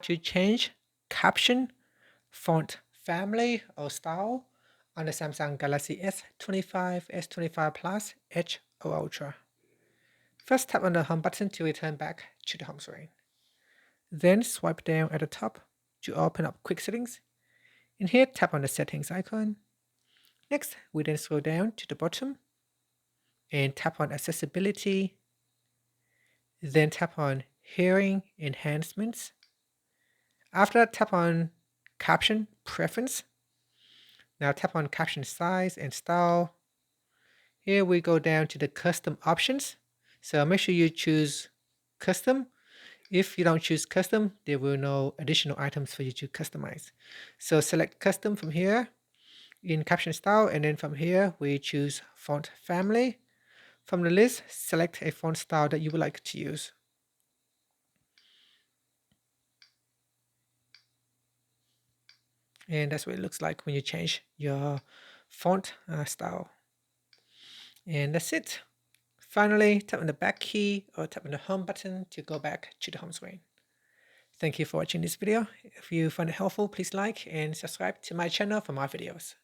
to change caption, font family or style on the Samsung Galaxy S25, S25 Plus, Edge or Ultra. First, tap on the home button to return back to the home screen. Then swipe down at the top to open up quick settings. In here, tap on the settings icon. Next, we then scroll down to the bottom and tap on accessibility. Then tap on hearing enhancements. After that, tap on caption preference. Now tap on caption size and style. Here we go down to the custom options. So make sure you choose custom. If you don't choose custom, there will no additional items for you to customize. So select custom from here in caption style, and then from here we choose font family. From the list, select a font style that you would like to use. And that's what it looks like when you change your font style. And that's it. Finally, tap on the back key or tap on the home button to go back to the home screen. Thank you for watching this video. If you find it helpful, please like and subscribe to my channel for more videos.